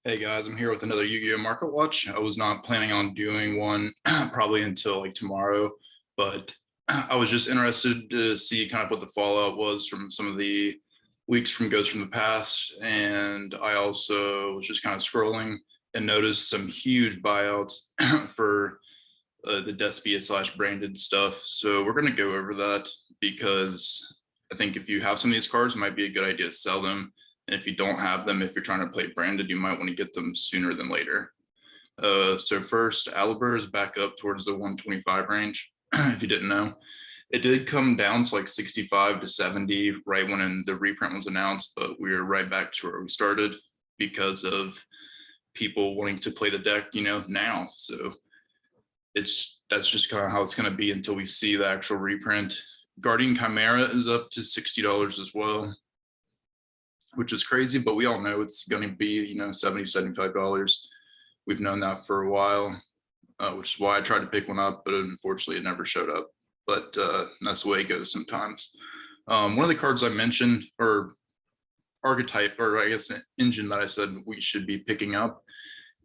Hey guys, I'm here with another Yu-Gi-Oh! Market Watch. I was not planning on doing one probably until like tomorrow, but I was just interested to see kind of what the fallout was from some of the leaks from Ghosts from the Past. And I also was just kind of scrolling and noticed some huge buyouts for the Despia slash branded stuff. So we're going to go over that because I think if you have some of these cards, it might be a good idea to sell them. And if you don't have them, if you're trying to play branded, you might want to get them sooner than later. So first, Albaz is back up towards the 125 range. If you didn't know, it did come down to like 65 to 70 right when the reprint was announced, but we are right back to where we started because of people wanting to play the deck, now. So that's just kind of how it's going to be until we see the actual reprint. Guardian Chimera is up to $60 as well, which is crazy, but we all know it's going to be, $70, $75. We've known that for a while, which is why I tried to pick one up, but unfortunately it never showed up. But that's the way it goes sometimes. One of the cards I mentioned, or archetype, or I guess engine that I said we should be picking up,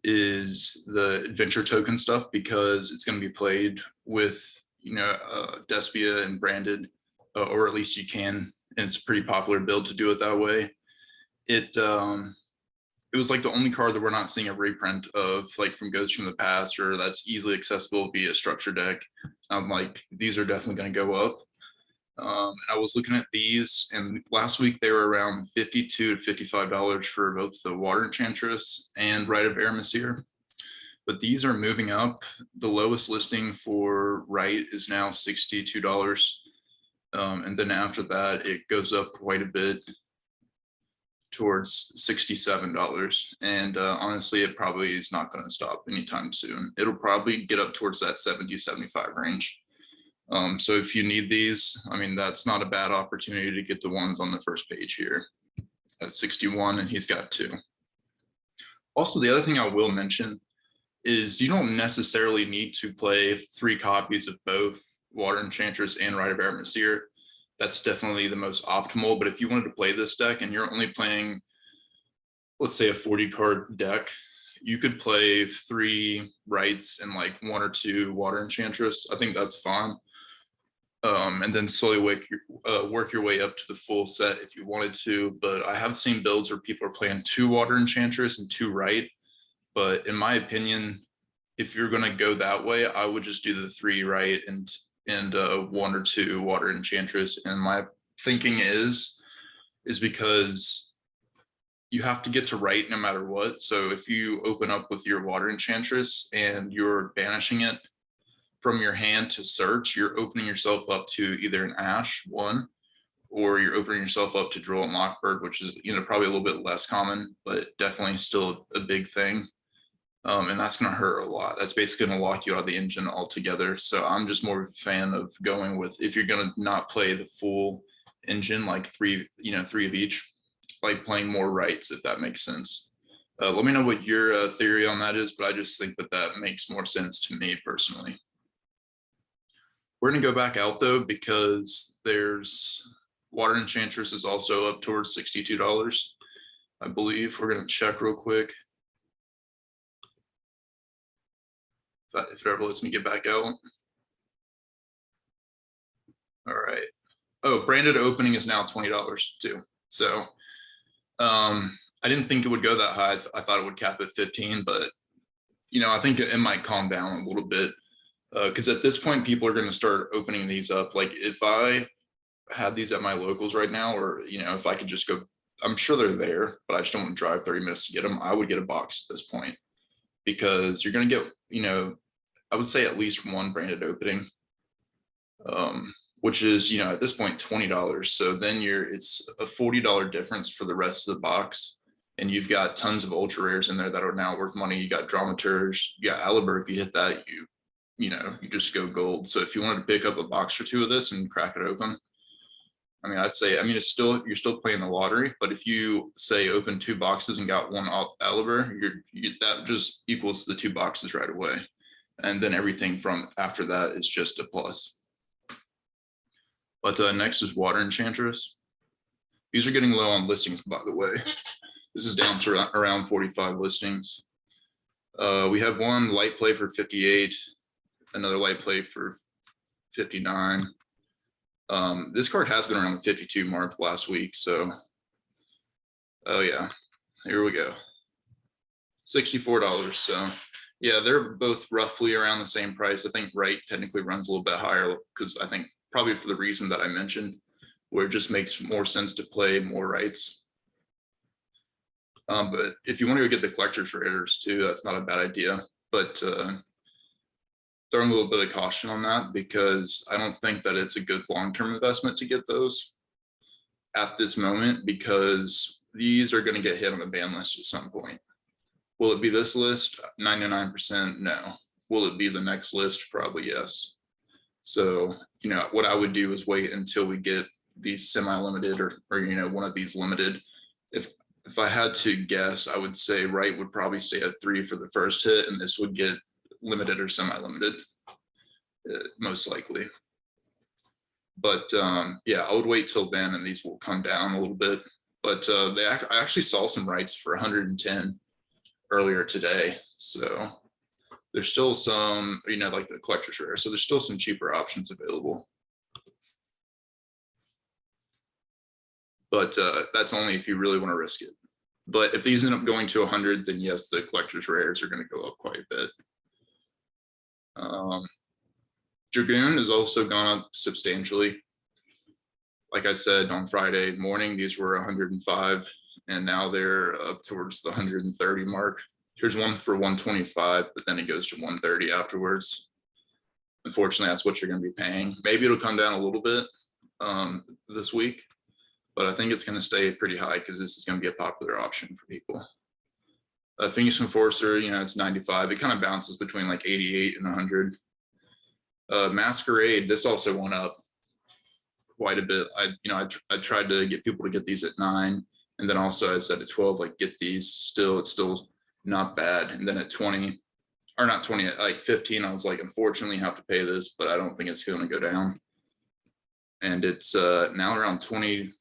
is the adventure token stuff, because it's going to be played with, Despia and branded, or at least you can. And it's a pretty popular build to do it that way. It was like the only card that we're not seeing a reprint of, like from Ghosts from the Past, or that's easily accessible via structure deck. I'm like, these are definitely going to go up. I was looking at these, and last week they were around $52 to $55 for both the Water Enchantress and Rite of Aramesir. But these are moving up. The lowest listing for Rite is now $62. And then after that, it goes up quite a bit towards $67. And honestly, it probably is not going to stop anytime soon. It'll probably get up towards that 70, 75 range. So if you need these, I mean, that's not a bad opportunity to get the ones on the first page here at 61, and he's got two. Also, the other thing I will mention is you don't necessarily need to play 3 copies of both Water Enchantress and Rite of Aramesir. That's definitely the most optimal. But if you wanted to play this deck and you're only playing, let's say, a 40 card deck, you could play 3 Rites and like 1 or 2 Water Enchantress. I think that's fine. And then slowly work your way up to the full set if you wanted to. But I have seen builds where people are playing 2 Water Enchantress and 2 Rite. But in my opinion, if you're going to go that way, I would just do the 3 Rite and 1 or 2 Water Enchantress. And my thinking is because you have to get to Rite no matter what. So if you open up with your Water Enchantress and you're banishing it from your hand to search, you're opening yourself up to either an Ash 1, or you're opening yourself up to Droll and Lockbird, which is, probably a little bit less common, but definitely still a big thing. And that's going to hurt a lot. That's basically going to lock you out of the engine altogether. So I'm just more of a fan of going with, if you're going to not play the full engine, like 3 of each, like playing more Rites, if that makes sense. Let me know what your theory on that is, but I just think that makes more sense to me personally. We're going to go back out though, because there's Water Enchantress is also up towards $62, I believe. We're going to check real quick. If it ever lets me get back out. All right. Oh, branded opening is now $20 too. So I didn't think it would go that high. I thought it would cap at 15, but I think it might calm down a little bit, because at this point people are going to start opening these up. Like if I had these at my locals right now, or if I could just go, I'm sure they're there, but I just don't want to drive 30 minutes to get them. I would get a box at this point, because you're going to get, I would say at least 1 branded opening, which is, at this point, $20. So then it's a $40 difference for the rest of the box. And you've got tons of ultra rares in there that are now worth money. You got Dramaturge, you got Albaz. If you hit that, you just go gold. So if you wanted to pick up a box or 2 of this and crack it open, I mean, I'd say, you're still playing the lottery, but if you say open 2 boxes and got 1 Albaz, that just equals the 2 boxes right away. And then everything from after that is just a plus. But next is Water Enchantress. These are getting low on listings, by the way. This is down to around 45 listings. We have one light play for 58, another light play for 59. This card has been around the 52 mark last week, so oh yeah, here we go. $64. So yeah, they're both roughly around the same price. I think right technically runs a little bit higher because I think probably for the reason that I mentioned, where it just makes more sense to play more rights. But if you want to go get the collector's rares too, that's not a bad idea. But throwing a little bit of caution on that, because I don't think that it's a good long-term investment to get those at this moment, because these are going to get hit on the ban list at some point. Will it be this list? 99% no. Will it be the next list? Probably yes. So, you know, what I would do is wait until we get these semi-limited or you know, one of these limited. If I had to guess, I would say right would probably stay at 3 for the first hit, and this would get limited or semi-limited, most likely. But yeah, I would wait till then, and these will come down a little bit. But I actually saw some rights for 110 earlier today, so there's still some, you know, like the collector's rare. So there's still some cheaper options available. But that's only if you really want to risk it. But if these end up going to 100, then yes, the collector's rares are going to go up quite a bit. Dragoon has also gone up substantially. Like I said, on Friday morning, these were 105, and now they're up towards the 130 mark. Here's one for 125, but then it goes to 130 afterwards. Unfortunately, that's what you're going to be paying. Maybe it'll come down a little bit this week, but I think it's going to stay pretty high because this is going to be a popular option for people. Phoenix Enforcer, you know, it's 95. It kind of bounces between like 88 and 100. Masquerade, this also went up quite a bit. I tried to get people to get these at 9, and then also I said at 12, like get these. It's still not bad. And then at 20, or not 20, at like 15, I was like, unfortunately, have to pay this, but I don't think it's going to go down. And it's now around $21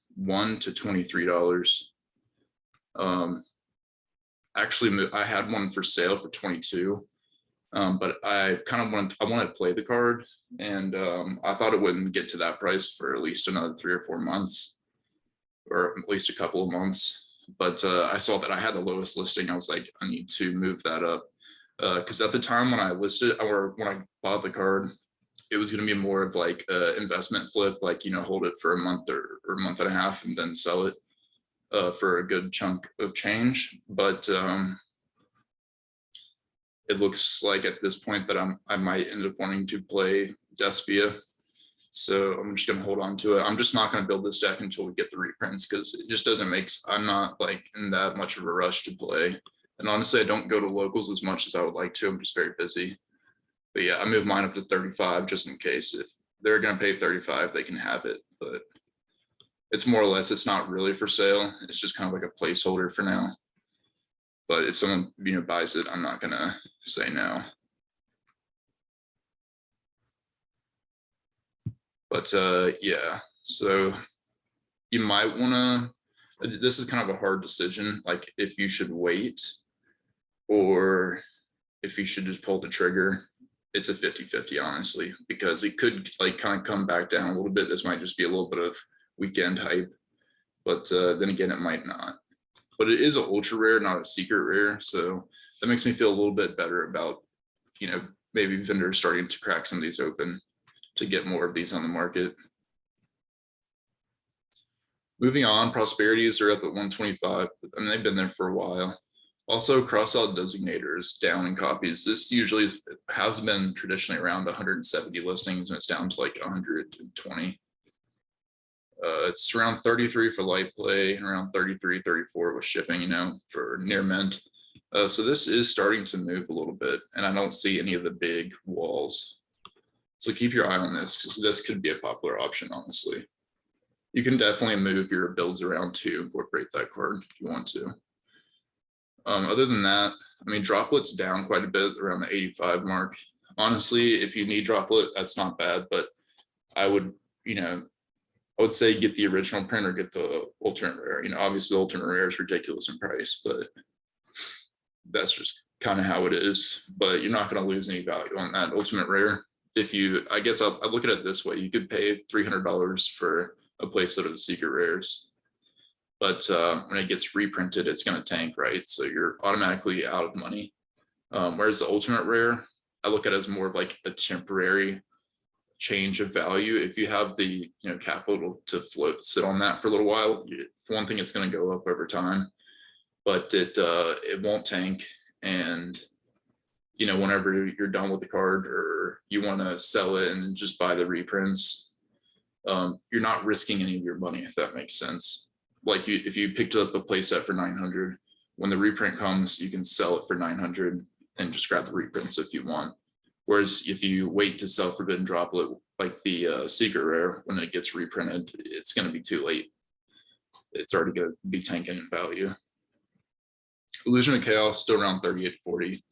to $23. Actually, I had one for sale for 22, but I wanted to play the card, and I thought it wouldn't get to that price for at least another 3 or 4 months, or at least a couple of months. But I saw that I had the lowest listing. I was like, I need to move that up, because at the time when I listed, or when I bought the card, it was going to be more of like an investment flip, like, you know, hold it for a month or a month and a half and then sell it for a good chunk of change. But it looks like at this point that I might end up wanting to play Despia. So I'm just going to hold on to it. I'm just not going to build this deck until we get the reprints, because it just doesn't make, I'm not like in that much of a rush to play. And honestly, I don't go to locals as much as I would like to. I'm just very busy. But yeah, I moved mine up to 35 just in case. If they're going to pay 35, they can have it. But it's more or less, it's not really for sale. It's just kind of like a placeholder for now. But if someone, you know, buys it, I'm not going to say no. But yeah, so you might want to, this is kind of a hard decision, like if you should wait or if you should just pull the trigger. It's a 50-50, honestly, because it could like kind of come back down a little bit. This might just be a little bit of weekend hype, but then again, it might not. But it is an ultra rare, not a secret rare. So that makes me feel a little bit better about, you know, maybe vendors starting to crack some of these open to get more of these on the market. Moving on, prosperities are up at 125. I mean, they've been there for a while. Also, cross-out designator is down in copies. This usually has been traditionally around 170 listings, and it's down to like 120. It's around 33 for light play and around 33, 34 with shipping, you know, for near mint. So this is starting to move a little bit, and I don't see any of the big walls. So keep your eye on this, because this could be a popular option, honestly. You can definitely move your builds around to incorporate that card if you want to. Other than that, I mean, droplet's down quite a bit, around the 85 mark. Honestly, if you need droplet, that's not bad, but I would, you know, I would say get the original print or get the alternate rare. You know, obviously the alternate rare is ridiculous in price, but that's just kind of how it is. But you're not going to lose any value on that ultimate rare. If you, I guess I look at it this way: you could pay $300 for a playset of the secret rares, but when it gets reprinted, it's going to tank, right? So you're automatically out of money. Whereas the ultimate rare, I look at it as more of like a temporary change of value. If you have the capital to sit on that for a little while, for one thing, it's going to go up over time, but it won't tank. And whenever you're done with the card or you want to sell it and just buy the reprints, you're not risking any of your money, if that makes sense. Like if you picked up a playset for 900, when the reprint comes, you can sell it for 900 and just grab the reprints if you want. Whereas if you wait to sell Forbidden Droplet, like the secret rare, when it gets reprinted, it's going to be too late. It's already going to be tanking in value. Illusion of Chaos still around 38.40.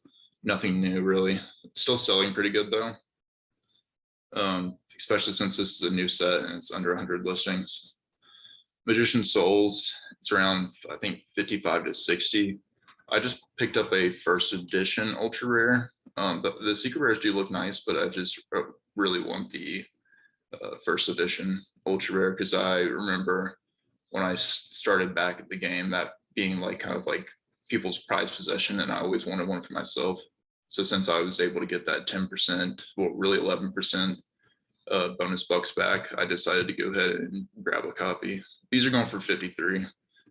Nothing new really. It's still selling pretty good though, especially since this is a new set and it's under 100 listings. Magician Souls, it's around I think 55 to 60. I just picked up a first edition ultra rare. The secret rares do look nice, but I just really want the first edition ultra rare because I remember when I started back at the game, that being like kind of like people's prized possession, and I always wanted one for myself. So since I was able to get that 10%, well, really 11% bonus bucks back, I decided to go ahead and grab a copy. These are going for 53.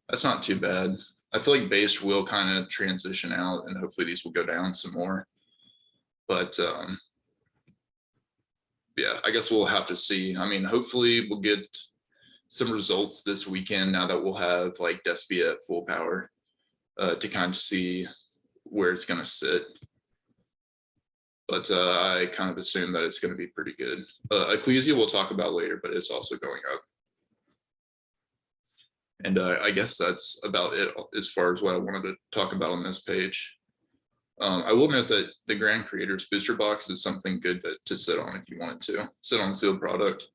That's not too bad. I feel like base will kind of transition out, and hopefully these will go down some more. But yeah, I guess we'll have to see. I mean, hopefully we'll get some results this weekend now that we'll have like Despia at full power to kind of see where it's going to sit. But I kind of assume that it's going to be pretty good. Ecclesia we'll talk about later, but it's also going up. And I guess that's about it as far as what I wanted to talk about on this page. I will note that the Grand Creators booster box is something good to sit on if you wanted to. Sit on sealed product.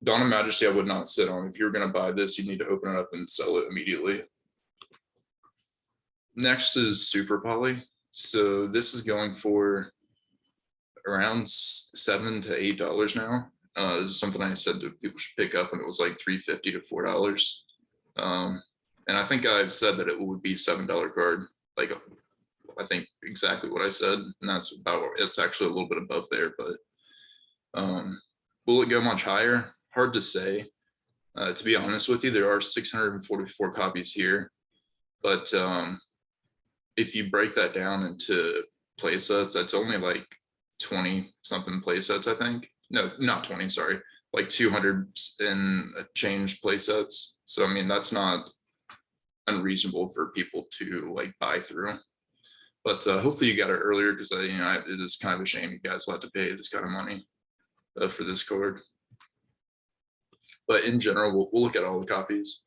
Dawn of Majesty I would not sit on. If you're going to buy this, you need to open it up and sell it immediately. Next is Super Poly. So this is going for around $7 to $8 now. This is something I said that people should pick up, and it was like $3.50 to $4. And I think I've said that it would be $7 card. Like I think exactly what I said, and that's about, it's actually a little bit above there, but will it go much higher? Hard to say. To be honest with you, there are 644 copies here, but if you break that down into play sets, that's only like 20 something play sets, I think. No, not 20, sorry, like 200 and a change play sets. So I mean, that's not unreasonable for people to like buy through. But hopefully you got it earlier, because it is kind of a shame you guys will have to pay this kind of money for this card. But in general, we'll look at all the copies.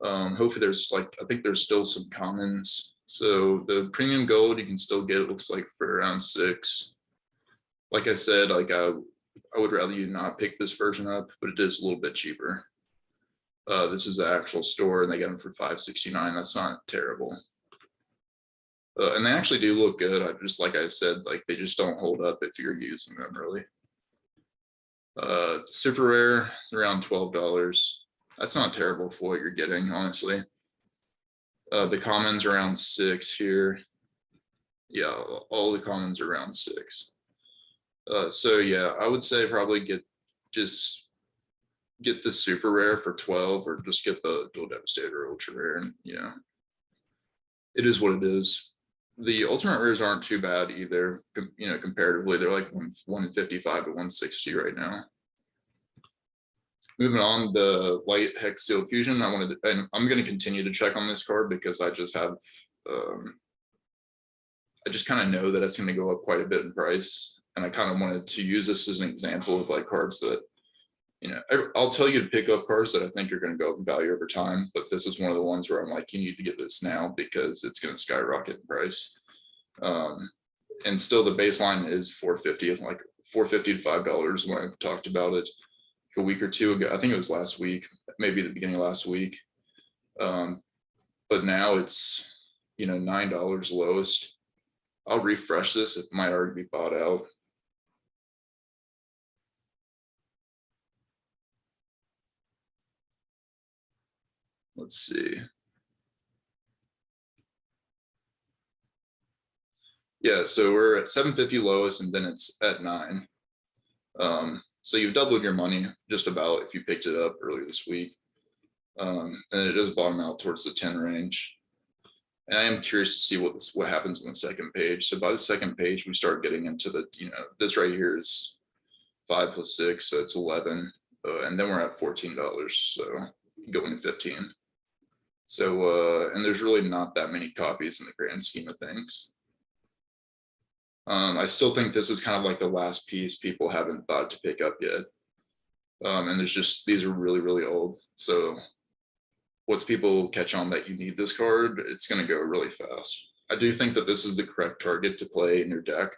Hopefully there's like, I think there's still some commons. So the premium gold you can still get, it looks like, for around $6. Like I said, like I would rather you not pick this version up, but it is a little bit cheaper. This is the actual store, and they get them for $5.69. That's not terrible. And they actually do look good. Just like I said, like they just don't hold up if you're using them really. Super rare, around $12. That's not terrible for what you're getting, honestly. The commons around $6 here. Yeah, all the commons are around $6. So yeah, I would say probably get the super rare for $12, or just get the Dual Devastator ultra rare, and it is what it is. The ultimate rares aren't too bad either, comparatively. They're like 155 to 160 right now. Moving on, the Light Hex Seal Fusion. And I'm going to continue to check on this card because I just have, I just kind of know that it's going to go up quite a bit in price. And I kind of wanted to use this as an example of like cards that, I'll tell you to pick up cards that I think are going to go up in value over time. But this is one of the ones where I'm like, you need to get this now because it's going to skyrocket in price. And still the baseline is $4.50, like $4.50 to $5 when I've talked about it. a week or two ago. I think it was last week, maybe the beginning of last week. But now it's, you know, $9 lowest. I'll refresh this. It might already be bought out. Let's see. Yeah, so we're at 750 lowest, and then it's at 9. So you've doubled your money just about if you picked it up earlier this week. And it does bottom out towards the 10 range. And I am curious to see what happens on the second page. So by the second page, we start getting into the, you know, this right here is 5 plus 6, so it's 11. And then we're at $14, so going to 15. So, and there's really not that many copies in the grand scheme of things. I still think this is kind of like the last piece people haven't thought to pick up yet. And there's just, these are really, really old. So once people catch on that you need this card, it's going to go really fast. I do think that this is the correct target to play in your deck.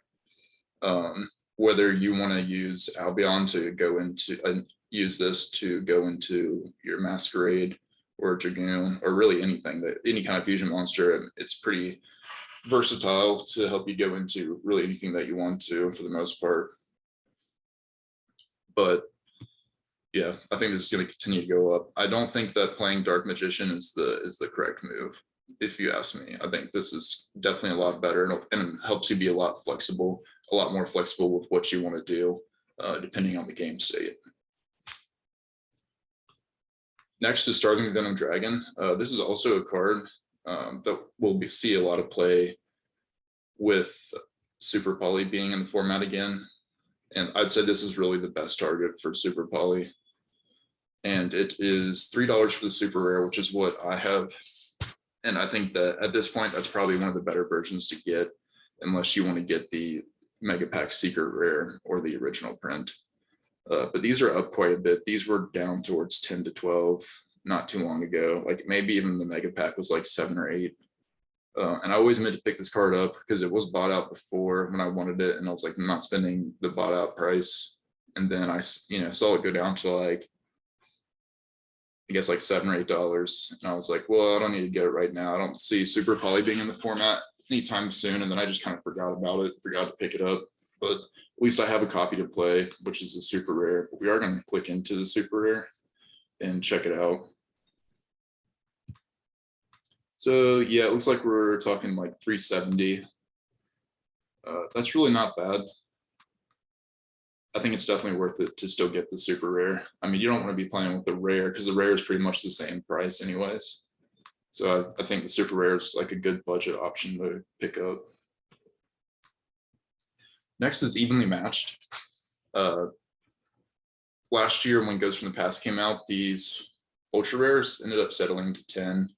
Whether you want to use Albion to go into, use this to go into your Masquerade or Dragoon, or really anything, that any kind of fusion monster, it's pretty versatile to help you go into really anything that you want to for the most part. But yeah, I think this is going to continue to go up. I don't think that playing Dark Magician is the correct move, if you ask me. I think this is definitely a lot better, and it helps you be a lot more flexible with what you want to do, depending on the game state. Next is Starving Venom Dragon. This is also a card that will see a lot of play with Super Poly being in the format again. And I'd say this is really the best target for Super Poly. And it is $3 for the super rare, which is what I have. And I think that at this point, that's probably one of the better versions to get, unless you want to get the Mega Pack Secret Rare or the original print. But these are up quite a bit. These were down towards 10 to 12 not too long ago. Like maybe even the Mega Pack was like 7 or 8. And I always meant to pick this card up because it was bought out before when I wanted it, and I was like, I'm not spending the bought out price. And then I, you know, saw it go down to like, I guess like $7 or $8, and I was like, well, I don't need to get it right now. I don't see Super Poly being in the format anytime soon. And then I just kind of forgot about it, forgot to pick it up. But at least I have a copy to play, which is a super rare. But we are going to click into the super rare and check it out. So yeah, it looks like we're talking like 370. That's really not bad. I think it's definitely worth it to still get the super rare. I mean, you don't want to be playing with the rare because the rare is pretty much the same price anyways. So I think the super rare is like a good budget option to pick up. Next is Evenly Matched. Last year when Ghosts from the Past came out, these ultra rares ended up settling to 10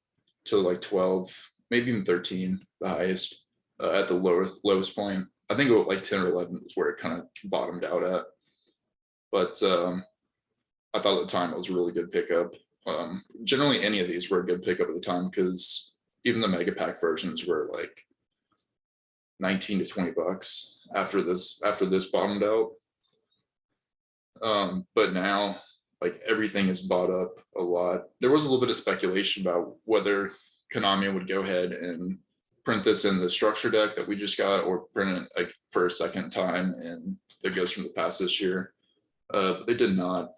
to like 12, maybe even 13, the highest at the lowest point. I think like 10 or 11 was where it kind of bottomed out at. But I thought at the time it was a really good pickup. Generally, any of these were a good pickup at the time because even the Mega Pack versions were like 19 to 20 bucks after this bottomed out. But now, like, everything is bought up a lot. There was a little bit of speculation about whether Konami would go ahead and print this in the structure deck that we just got, or print it like for a second time in the Ghosts from the Past this year. But they did not.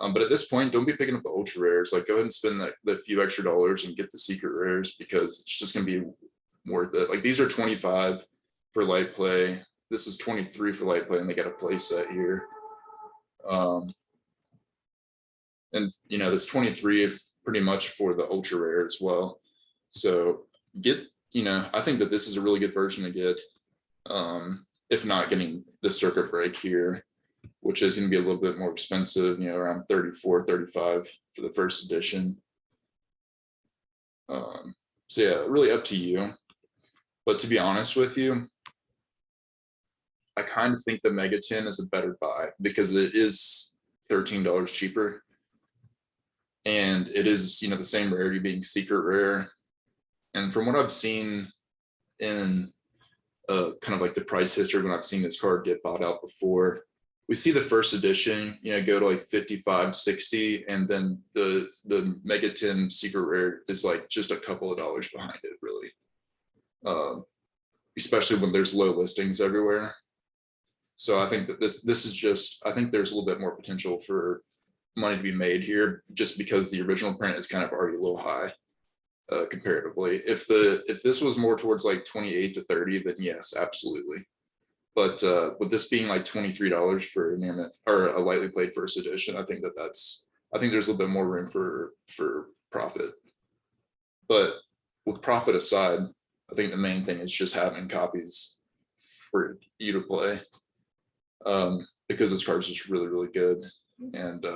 But at this point, don't be picking up the ultra rares. Like, go ahead and spend the few extra dollars and get the secret rares, because it's just going to be worth it. Like, these are 25 for light play. This is 23 for light play, and they got a play set here. And you know, this 23 pretty much for the ultra rare as well. So I think that this is a really good version to get, if not getting the circuit break here, which is going to be a little bit more expensive, you know, around 34, 35 for the first edition. So yeah, really up to you. But to be honest with you, I kind of think the Mega Tin is a better buy because it is $13 cheaper. And it is, you know, the same rarity being secret rare. And from what I've seen in kind of like the price history when I've seen this card get bought out before, we see the first edition, go to like 55, 60, and then the Mega 10 secret rare is like just a couple of dollars behind it, really. Especially when there's low listings everywhere. So I think that this is just, I think there's a little bit more potential for money to be made here, just because the original print is kind of already a little high comparatively. If this was more towards like 28 to 30, then yes, absolutely. But with this being like $23 for a near or a lightly played first edition, I think there's a little bit more room for profit. But with profit aside, I think the main thing is just having copies for you to play, because this card is just really, really good, and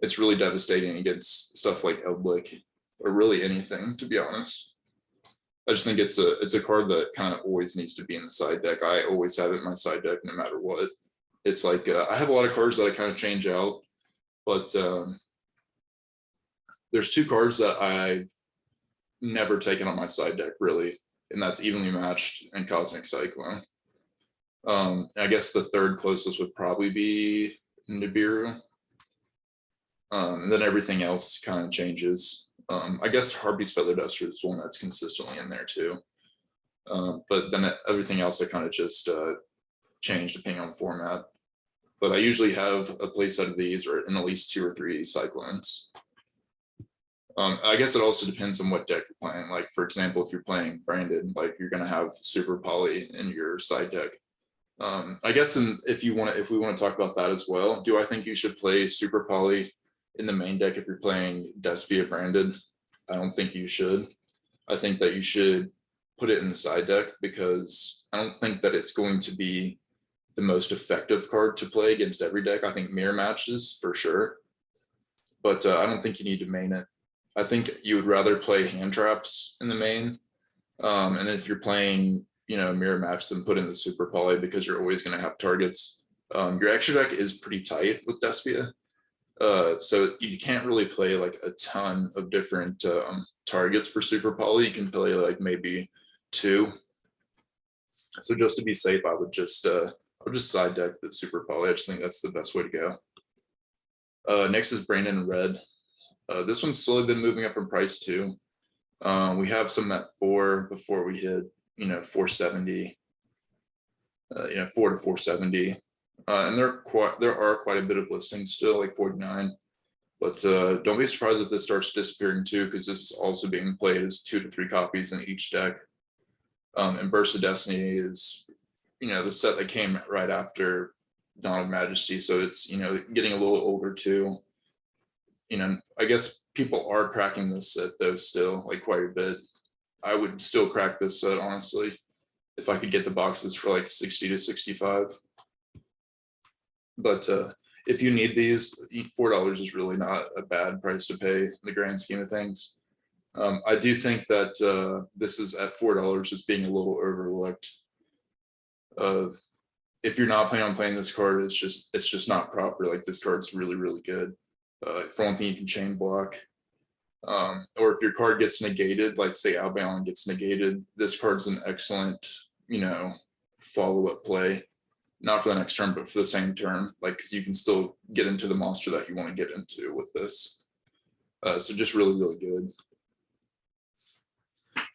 it's really devastating against stuff like Elblick or really anything, to be honest. I just think it's a card that kind of always needs to be in the side deck. I always have it in my side deck no matter what. It's like I have a lot of cards that I kind of change out, but there's two cards that I never taken on my side deck really, and that's Evenly Matched and Cosmic Cyclone. I guess the third closest would probably be Nibiru, and then everything else kind of changes. I guess Harpy's Feather Duster is one that's consistently in there too, but then everything else I kind of just change depending on format. But I usually have a play set of these, or in at least 2 or 3 Cyclones. I guess it also depends on what deck you're playing. Like, for example, if you're playing Branded, like you're going to have Super Poly in your side deck. I guess if we want to talk about that as well, do I think you should play Super Poly in the main deck if you're playing Despia Branded? I don't think you should. I think that you should put it in the side deck, because I don't think that it's going to be the most effective card to play against every deck. I think mirror matches for sure, but I don't think you need to main it. I think you would rather play hand traps in the main, and if you're playing, mirror match, then put in the Super Poly, because you're always going to have targets. Your extra deck is pretty tight with Despia, so you can't really play like a ton of different targets for Super Poly. You can play like maybe 2. So just to be safe, I would just side deck the Super Poly. I just think that's the best way to go. Next is Brandon Red. This one's slowly been moving up in price too. We have some at 4 before we hit 470, 4 to 470, and there are quite a bit of listings still, like 49. But don't be surprised if this starts disappearing too, because this is also being played as 2 to 3 copies in each deck. And Burst of Destiny is the set that came right after Dawn of Majesty, so it's getting a little older too. I guess people are cracking this set though still, like quite a bit. I would still crack this set honestly if I could get the boxes for like 60 to 65. But if you need these, $4 is really not a bad price to pay in the grand scheme of things. I do think that this is at $4 is being a little overlooked. If you're not planning on playing this card, it's just not proper. Like, this card's really, really good. For one thing, you can chain block. Or if your card gets negated, like say Albaz gets negated, this card's an excellent, follow-up play. Not for the next turn, but for the same turn, like, because you can still get into the monster that you want to get into with this. So just really, really good.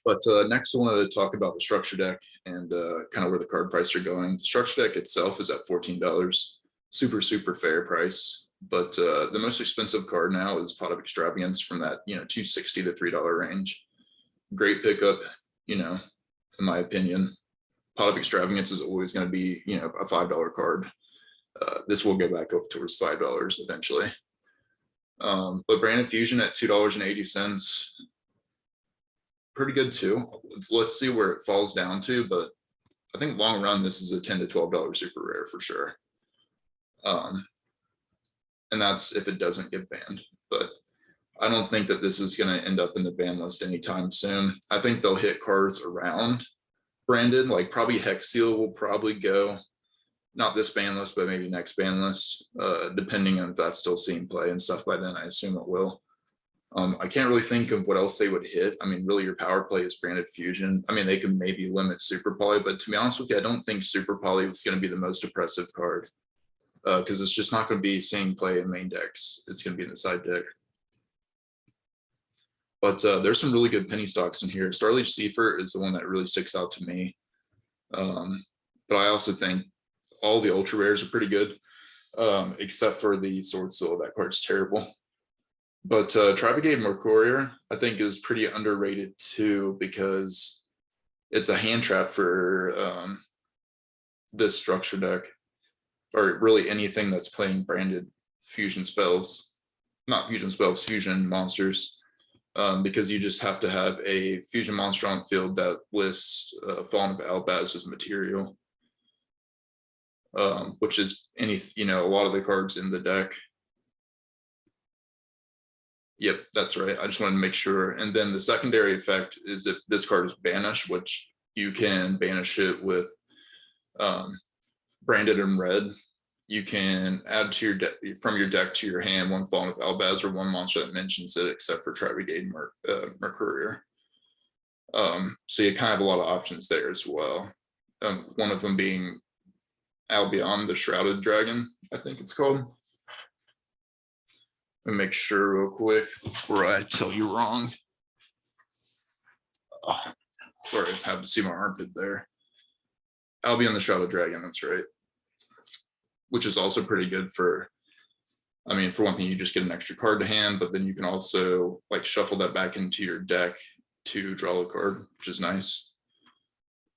But next I wanted to talk about the structure deck and kind of where the card prices are going. The structure deck itself is at $14. Super, super fair price. But the most expensive card now is Pot of Extravagance from that, $2.60 to $3 range. Great pickup, in my opinion. Pot of Extravagance is always going to be, a $5 card. This will go back up towards $5 eventually. But Branded Fusion at $2.80, pretty good too. Let's see where it falls down to, but I think long run, this is a $10 to $12 super rare for sure. And that's if it doesn't get banned, but I don't think that this is going to end up in the ban list anytime soon. I think they'll hit cards around Branded, like probably Hex Seal will probably go, not this ban list, but maybe next ban list, depending on if that's still seeing play and stuff by then. I assume it will. I can't really think of what else they would hit. I mean, really, your power play is branded fusion. I mean, they could maybe limit super poly, but to be honest with you, I don't think super poly is going to be the most oppressive card, because it's just not going to be seeing play in main decks. It's going to be in the side deck. But there's some really good penny stocks in here. Starleech Seifer is the one that really sticks out to me. But I also think all the ultra rares are pretty good, except for the Sword Soul. That card's terrible. But Tribegate Mercurier, I think, is pretty underrated too, because it's a hand trap for this structure deck, or really anything that's playing branded fusion spells. Not fusion spells, fusion monsters. Because you just have to have a fusion monster on field that lists Fallen of Albaz as material, which is a lot of the cards in the deck. Yep, that's right. I just wanted to make sure. And then the secondary effect is if this card is banished, which you can banish it with branded in red, you can add to your deck from your deck to your hand one Fallen with Albaz or one monster that mentions it, except for Tribegate Mercurier. So you kind of have a lot of options there as well. One of them being Albion, the Shrouded Dragon, I think it's called. Let me make sure real quick before I tell you wrong. Oh, sorry, I have to see my armpit there. Albion, the Shrouded Dragon, that's right. Which is also pretty good for, I mean, for one thing, you just get an extra card to hand, but then you can also like shuffle that back into your deck to draw a card, which is nice.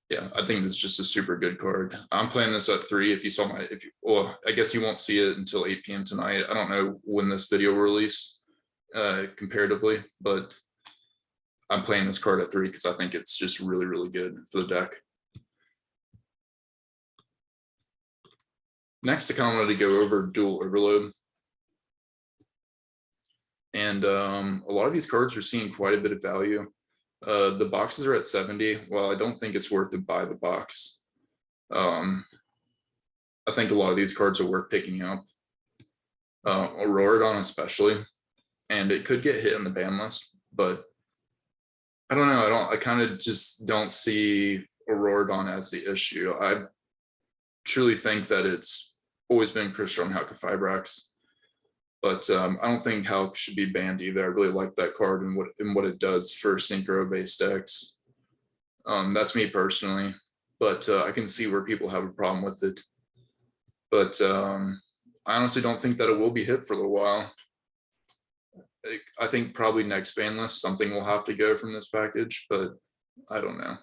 Yeah, I think it's just a super good card. I'm playing this at 3. If you saw well, I guess you won't see it until 8 p.m. tonight. I don't know when this video will release comparatively, but I'm playing this card at 3 because I think it's just really, really good for the deck. Next, I kind of wanted to go over Dual Overload. And a lot of these cards are seeing quite a bit of value. The boxes are at 70. Well, I don't think it's worth to buy the box. I think a lot of these cards are worth picking up. Auroradon especially. And it could get hit in the ban list, but I don't know. I kind of just don't see Auroradon as the issue. I truly think that it's always been Crystron Halqifibrax. But I don't think Hulk should be banned either. I really like that card and what it does for synchro-based decks. That's me personally, but I can see where people have a problem with it. But I honestly don't think that it will be hit for a little while. I think probably next ban list something will have to go from this package, but I don't know.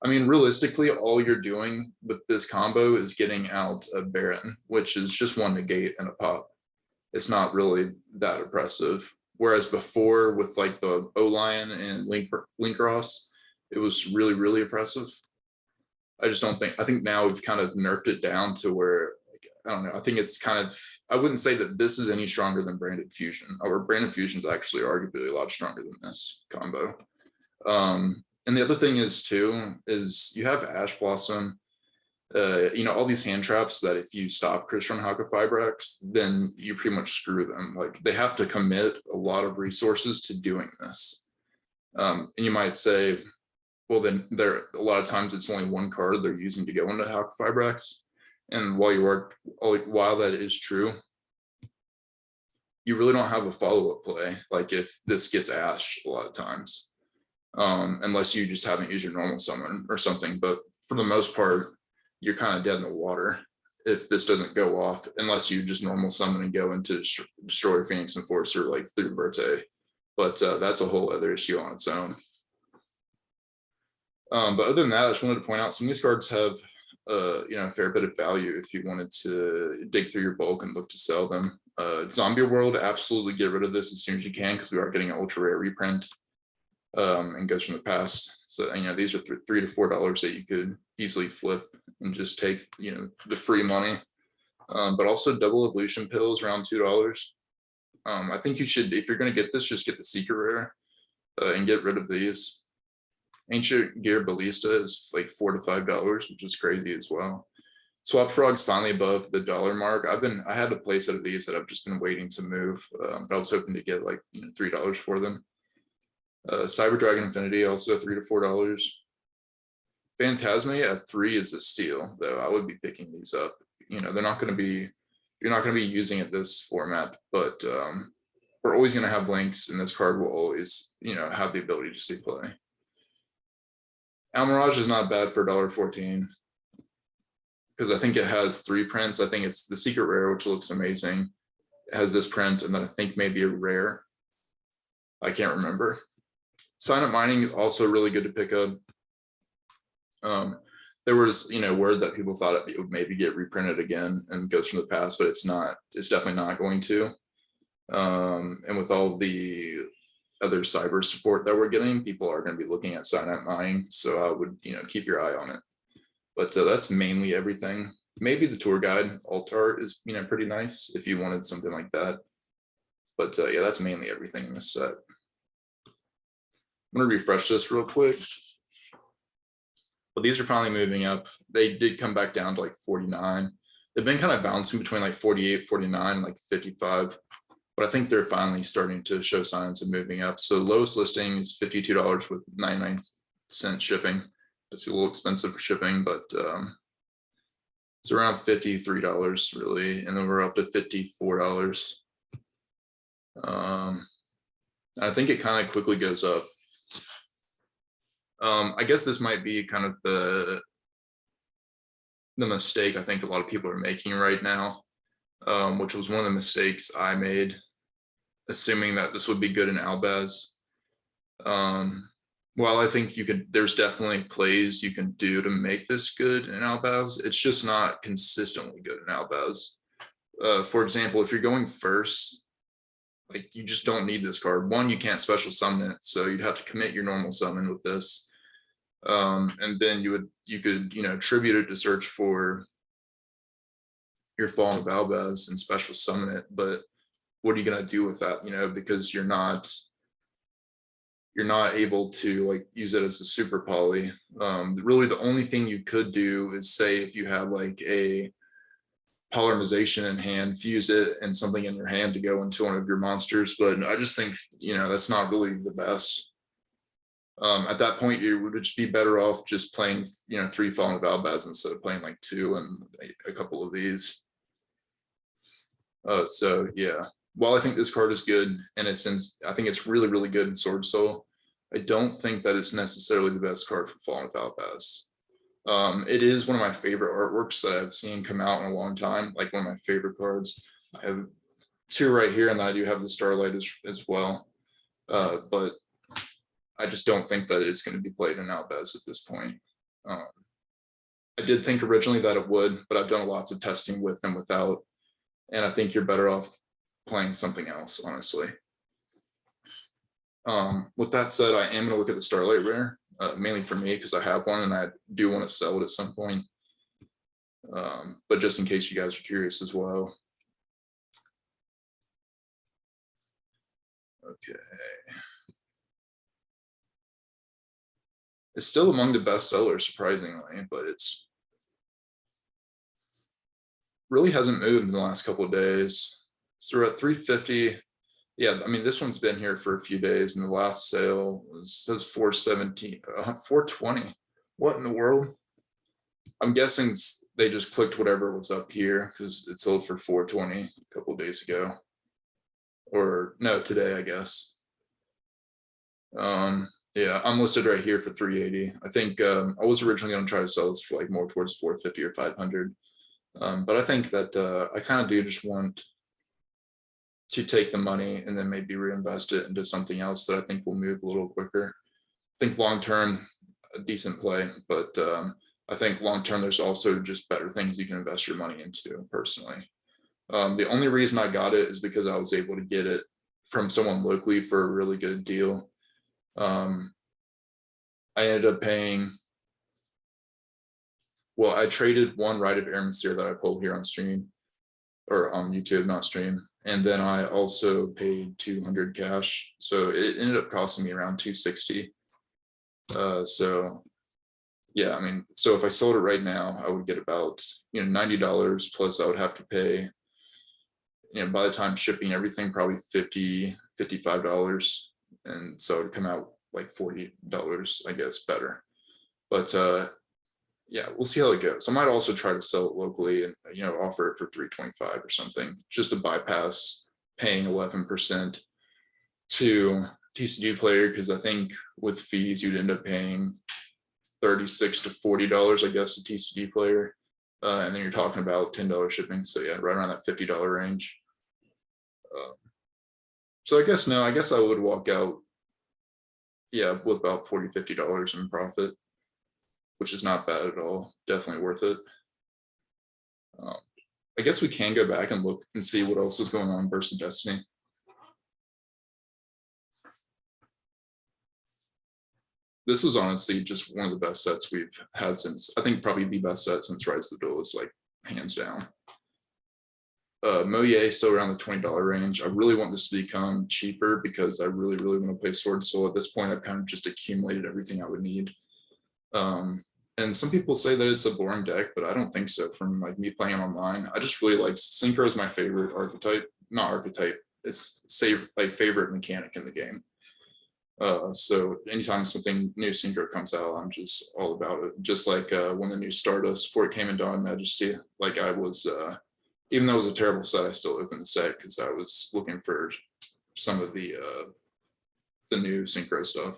I mean, realistically, all you're doing with this combo is getting out a Baron, which is just one negate and a pop. It's not really that oppressive. Whereas before with like the O-Lion and Linkross, it was really, really oppressive. I just don't think, I think now we've kind of nerfed it down to where, like, I don't know, I think it's kind of, I wouldn't say that this is any stronger than Branded Fusion, or Branded Fusion is actually arguably a lot stronger than this combo. And the other thing is too, is you have Ash Blossom, all these hand traps that if you stop Crystron Halqifibrax, then you pretty much screw them. Like they have to commit a lot of resources to doing this. And you might say, well, then a lot of times it's only one card they're using to go into Halqifibrax. And while that is true, you really don't have a follow-up play. Like if this gets Ash a lot of times, unless you just haven't used your normal summon or something. But for the most part, you're kind of dead in the water if this doesn't go off, unless you just normal summon and go into Destroyer, Phoenix Enforcer like through Verte. But that's a whole other issue on its own. But other than that, I just wanted to point out some of these cards have a fair bit of value if you wanted to dig through your bulk and look to sell them. Zombie World, absolutely get rid of this as soon as you can, because we are getting an ultra rare reprint and goes from the past. So these are $3 to $4 that you could easily flip and just take the free money. But also double evolution pills around $2. I think you should, if you're going to get this, just get the secret rare and get rid of these. Ancient Gear Ballista is like $4 to $5, which is crazy as well. Swap Frog's finally above the dollar mark. I had a play set of these that I've just been waiting to move, but I was hoping to get like $3 for them. Cyber Dragon Infinity also $3 to $4. Phantasma at 3 is a steal, though. I would be picking these up. They're not going to be, you're not going to be using it this format, but we're always going to have blanks, and this card will always, have the ability to see play. Almirage is not bad for $1.14 because I think it has 3 prints. I think it's the secret rare, which looks amazing. It has this print, and then I think maybe a rare. I can't remember. Sign Up Mining is also really good to pick up. There was, word that people thought it would maybe get reprinted again and goes from the past, but it's not. It's definitely not going to. And with all the other cyber support that we're getting, people are going to be looking at Sign Up Mining. So I would, keep your eye on it. But that's mainly everything. Maybe the tour guide alt art is, pretty nice if you wanted something like that. But yeah, that's mainly everything in this set. I'm going to refresh this real quick. But these are finally moving up. They did come back down to like 49. They've been kind of bouncing between like 48, 49, like 55. But I think they're finally starting to show signs of moving up. So the lowest listing is $52 with 99-cent shipping. It's a little expensive for shipping, but it's around $53 really. And then we're up to $54. I think it kind of quickly goes up. I guess this might be kind of the mistake I think a lot of people are making right now, which was one of the mistakes I made, assuming that this would be good in Albaz. Well, I think there's definitely plays you can do to make this good in Albaz. It's just not consistently good in Albaz. For example, if you're going first, like you just don't need this card. One, you can't special summon it, so you'd have to commit your normal summon with this. And then you could tribute it to search for your Fallen of Albaz and special summon it. But what are you gonna do with that? Because you're not able to like use it as a super poly. Really, the only thing you could do is say if you have like a polymerization in hand, fuse it and something in your hand to go into one of your monsters. But I just think that's not really the best. At that point, you would just be better off just playing 3 Fallen of Albaz instead of playing like 2 and a couple of these. So yeah, while I think this card is good and I think it's really, really good in Sword Soul, I don't think that it's necessarily the best card for Fallen of Albaz. It is one of my favorite artworks that I've seen come out in a long time, like one of my favorite cards. I have 2 right here, and then I do have the Starlight as well. But I just don't think that it's going to be played in Albaz at this point. I did think originally that it would, but I've done lots of testing with and without, and I think you're better off playing something else, honestly. With that said, I am going to look at the Starlight Rare, mainly for me because I have one and I do want to sell it at some point. But just in case you guys are curious as well. Okay. It's still among the best sellers, surprisingly, but it's really hasn't moved in the last couple of days. So we're at 350. Yeah, I mean, this one's been here for a few days, and the last sale says 417, 420. What in the world? I'm guessing they just clicked whatever was up here because it sold for 420 a couple of days ago, or no, today, I guess. Yeah, I'm listed right here for 380. I think I was originally going to try to sell this for like more towards 450 or 500. But I think that I kind of do just want to take the money and then maybe reinvest it into something else that I think will move a little quicker. I think long-term, a decent play, but I think long-term, there's also just better things you can invest your money into personally. The only reason I got it is because I was able to get it from someone locally for a really good deal. I ended up paying, well, I traded one Rite of Air that I pulled here on stream or on YouTube, not stream. And then I also paid 200 cash. So it ended up costing me around 260. So yeah, I mean, so if I sold it right now, I would get about, $90 plus I would have to pay, by the time shipping everything, probably $55. And so it'd come out like $40, I guess, better. But yeah, we'll see how it goes. I might also try to sell it locally and, offer it for $325 or something, just to bypass paying 11% to TCG Player, because I think with fees you'd end up paying $36 to $40, I guess, a TCG Player, and then you're talking about $10 shipping. So yeah, right around that $50 range. So I guess I would walk out, yeah, with about $40, $50 in profit, which is not bad at all. Definitely worth it. I guess we can go back and look and see what else is going on versus Destiny. This was honestly just one of the best sets we've had since, I think probably the best set since Rise of the Duelist, like hands down. Moye still around the $20 range. I really want this to become cheaper because I really want to play Sword Soul. At this point, I've kind of just accumulated everything I would need. And some people say that it's a boring deck, but I don't think so. From like me playing online, I just really like Synchro is my favorite archetype. Not archetype. It's favorite mechanic in the game. So anytime something new Synchro comes out, I'm just all about it. Just like when the new Stardust support came in Dawn of Majesty, like I was, even though it was a terrible set, I still opened the set because I was looking for some of the new Synchro stuff.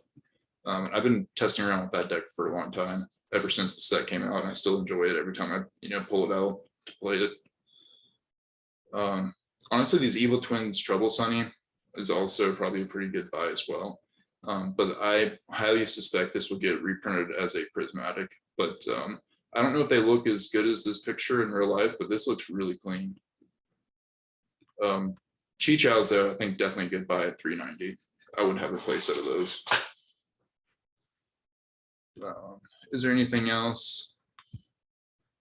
I've been testing around with that deck for a long time, ever since the set came out, and I still enjoy it every time I pull it out to play it. Honestly, these Evil Twins Trouble Sunny is also probably a pretty good buy as well. But I highly suspect this will get reprinted as a prismatic. But I don't know if they look as good as this picture in real life, but this looks really clean. Chi Chow's though, I think definitely good buy at $390. I would have a play set of those. Is there anything else?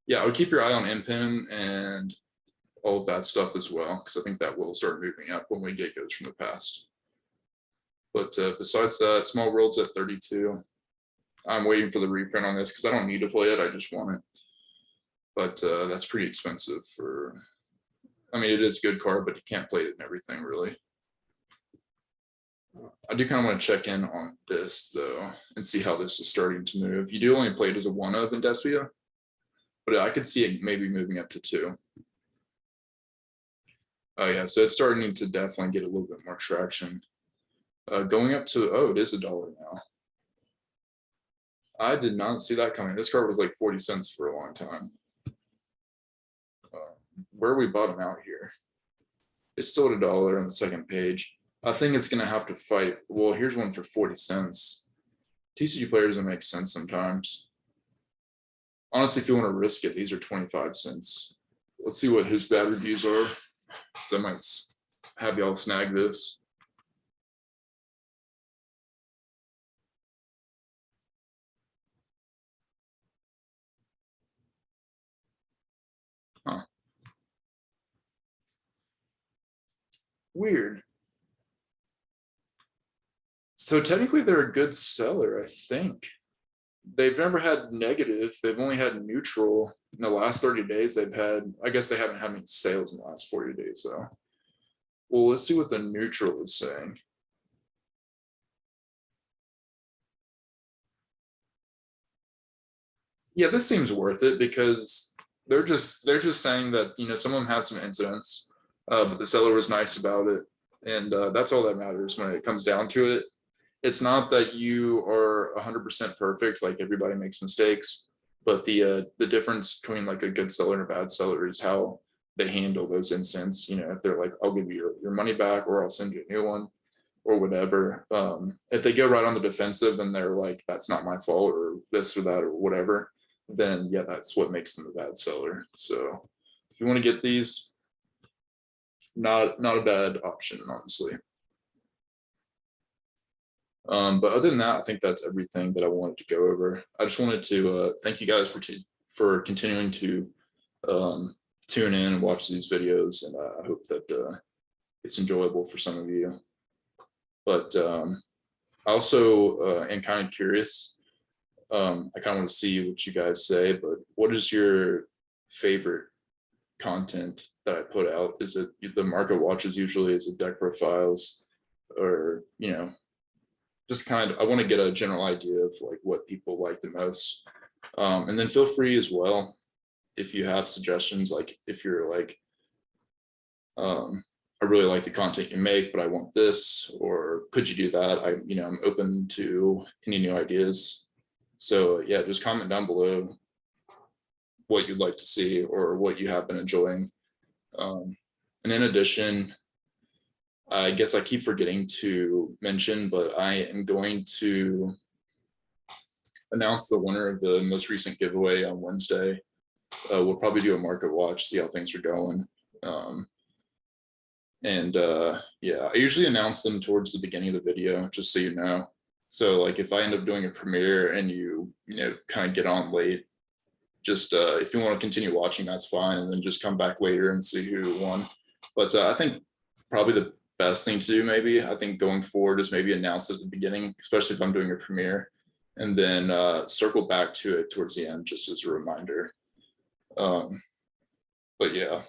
Yeah, I would keep your eye on Impin and all of that stuff as well, because I think that will start moving up when we get Ghosts from the Past. But besides that, Small World's at 32. I'm waiting for the reprint on this because I don't need to play it. I just want it. But that's pretty expensive for, I mean, it is a good card, but you can't play it and everything really. I do kind of want to check in on this though and see how this is starting to move. You do only play it as a 1-of in Despia, but I could see it maybe moving up to 2. Oh yeah, so it's starting to definitely get a little bit more traction. Going up to, oh, it is $1 now. I did not see that coming. This card was like 40 cents for a long time. Where are we bottom out here? It's still at $1 on the second page. I think it's going to have to fight. Well, here's one for 40 cents. TCG Player doesn't make sense sometimes. Honestly, if you want to risk it, these are 25 cents. Let's see what his bad reviews are. So I might have y'all snag this. Huh. Weird. So technically they're a good seller, I think. They've never had negative. They've only had neutral in the last 30 days. They've had, I guess they haven't had any sales in the last 40 days. So, well, let's see what the neutral is saying. Yeah, this seems worth it because they're just saying that, some of them have some incidents, but the seller was nice about it. And that's all that matters when it comes down to it. It's not that you are 100% perfect, like everybody makes mistakes, but the difference between like a good seller and a bad seller is how they handle those incidents. If they're like, I'll give you your money back or I'll send you a new one or whatever. If they go right on the defensive and they're like, that's not my fault or this or that or whatever, then yeah, that's what makes them a bad seller. So if you want to get these, not a bad option, honestly. But other than that, I think that's everything that I wanted to go over. I just wanted to thank you guys for continuing to tune in and watch these videos, and I hope that it's enjoyable for some of you. But I also am kind of curious. I kind of want to see what you guys say, but what is your favorite content that I put out? Is it the market watches usually? Is it deck profiles? Or, you know, just kind of, I want to get a general idea of like what people like the most. And then feel free as well if you have suggestions, like if you're like, I really like the content you make, but I want this, or could you do that? I'm open to any new ideas. So yeah, just comment down below what you'd like to see or what you have been enjoying. And in addition, I guess I keep forgetting to mention, but I am going to announce the winner of the most recent giveaway on Wednesday. We'll probably do a market watch, see how things are going. Yeah, I usually announce them towards the beginning of the video, just so you know. So like if I end up doing a premiere and you kind of get on late, just if you want to continue watching, that's fine, and then just come back later and see who won. But I think probably the best thing to do, maybe, I think going forward, is maybe announce at the beginning, especially if I'm doing a premiere, and then circle back to it towards the end, just as a reminder. But yeah,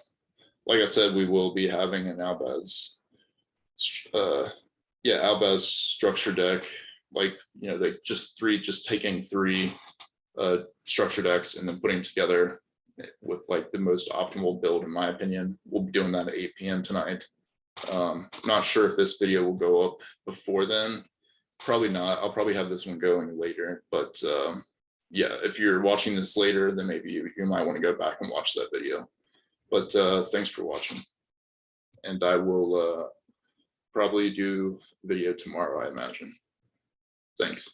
like I said, we will be having an Albaz, Albaz structure deck, like just taking three structure decks and then putting them together with like the most optimal build, in my opinion. We'll be doing that at 8 p.m. tonight. Not sure if this video will go up before then. Probably not. I'll probably have this one going later, but yeah, if you're watching this later, then maybe you might want to go back and watch that video. But thanks for watching, and I will probably do video tomorrow, I imagine. Thanks.